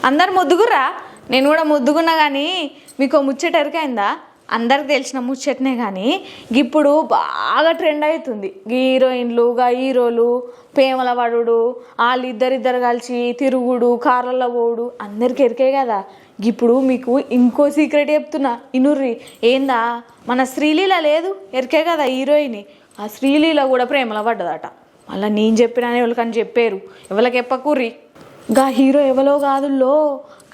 అందరు ముద్దుగురా, నేను కూడా ముద్దుగున్నా. కానీ మీకు ముచ్చట ఎరికైందా? అందరికి తెలిసిన ముచ్చటనే. కానీ ఇప్పుడు బాగా ట్రెండ్ అవుతుంది హీరోయిన్లు హీరోలు ప్రేమల పడుడు, వాళ్ళు ఇద్దరిద్దరు కలిసి తిరుగుడు, కార్లలో పోడు, అందరికి ఎరికే కదా. ఇప్పుడు మీకు ఇంకో సీక్రెట్ చెప్తున్నా, ఇనుర్రి. ఏందా, మన శ్రీలీల లేదు, ఎరికే కదా హీరోయిన్. ఆ శ్రీలీల కూడా ప్రేమలో పడ్డదట. మళ్ళీ నేను చెప్పినా ఎవరికని చెప్పారు, ఎవరికి చెప్పకుర్రి. గా హీరో ఎవలో కాదుల్లో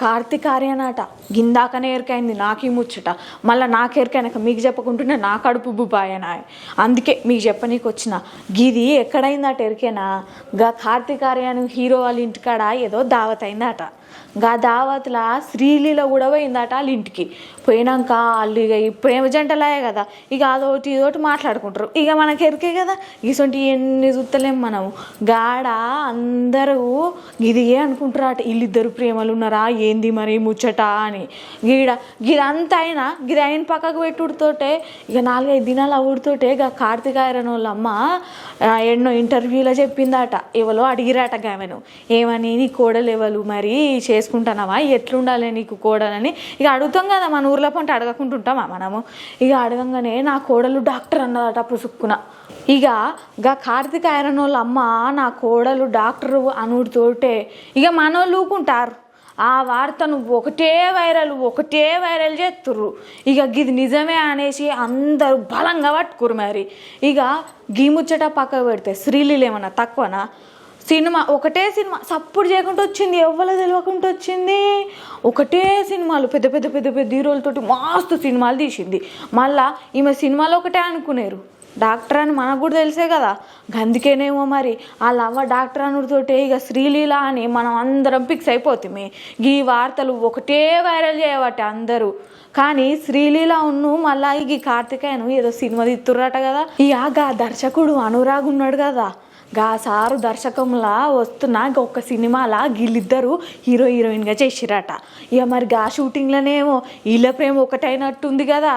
కార్తీక్ ఆర్యన్ అట. గిందాకనే ఎరికైంది నాకు ఈ ముచ్చట. మళ్ళీ నాకు ఎరికైనాక మీకు చెప్పకుంటుంటే నా కడుపు బుబాయన. అందుకే మీకు చెప్పనీకి వచ్చిన. గిది ఎక్కడైందట ఎరికేనా? గా కార్తీక్ ఆర్యన్ హీరో వాళ్ళ ఇంటికాడ ఏదో దావత్ అయిందట. గా దావత్లా శ్రీలీల కూడా పోయిందట వాళ్ళ ఇంటికి. పోయినాక వాళ్ళు ఇక ఈ ప్రేమ జంటలాయే కదా, ఇక అదోటి ఇదోటి మాట్లాడుకుంటారు. ఇక మనకి ఎరికే కదా, ఇసొంటి ఎన్ని చూస్తలేం మనము. గాడ అందరూ గిదిగే అనుకుంటారు అట, వీళ్ళిద్దరు ప్రేమలు ఉన్నారా ఏంది మరి ముచ్చట అని. గిదంతా అయినా గిది అయిన పక్కకు పెట్టుడితోటే ఇక 4-5 దినాలు అవుడితోటే ఇక కార్తీక్ ఆర్యన్ వాళ్ళ అమ్మ ఎన్నో ఇంటర్వ్యూలో చెప్పిందట. ఎవరో అడిగిరాట ఆమెను, ఏమని నీ కోడలు ఎవరు మరి చేసుకుంటున్నావా, ఎట్లుండాలి నీకు కోడలని. ఇక అడుగుతాం కదా, మన ఊర్లో పంట అడగకుంటుంటామా మనము. ఇక అడగంగానే నా కోడలు డాక్టర్ అన్నదట పుసుక్కున. ఇక కార్తీక్ ఆర్యన్ వాళ్ళ అమ్మ నా కోడలు డాక్టరు అనుడితోటే ఇక మనోళ్ళు ఊకుంటారు. ఆ వార్తను ఒకటే వైరల్ చేస్తుర్రు. ఇక గిది నిజమే అనేసి అందరూ బలంగా పట్టుకురు. మరి ఇక గీ ముచ్చట పక్కకు పెడితే శ్రీలీల ఏమన్నా తక్కువనా? ఒకటే సినిమా సపోర్ట్ చేయకుండా వచ్చింది, ఎవ్వరో తెలియకుండా వచ్చింది. ఒకటే సినిమాలు పెద్ద పెద్ద పెద్ద పెద్ద హీరోలతోటి మస్తు సినిమాలు తీసింది. మళ్ళా ఈమె సినిమాలు ఒకటే అనుకునేరు, డాక్టర్ అని మనకు కూడా తెలిసే కదా. అందుకేనేమో మరి వాళ్ళ అవ్వ డాక్టర్ అనుడితోటే ఇక శ్రీలీల అని మనం అందరం ఫిక్స్ అయిపోతామే. ఈ వార్తలు ఒకటే వైరల్ చేయబట్టే అందరూ. కానీ శ్రీలీల మళ్ళీ ఈ కార్తికేయను ఏదో సినిమా తీస్తుర్రట కదా. ఇక దర్శకుడు అనురాగ్ ఉన్నాడు కదా, గా సారు దర్శకంలా వస్తున్నా ఒక్క సినిమాలా వీళ్ళిద్దరూ హీరో హీరోయిన్గా చేసిరట. ఇక మరి గా షూటింగ్లోనేమో వీళ్ళ ప్రేమ ఒకటైనట్టుంది కదా.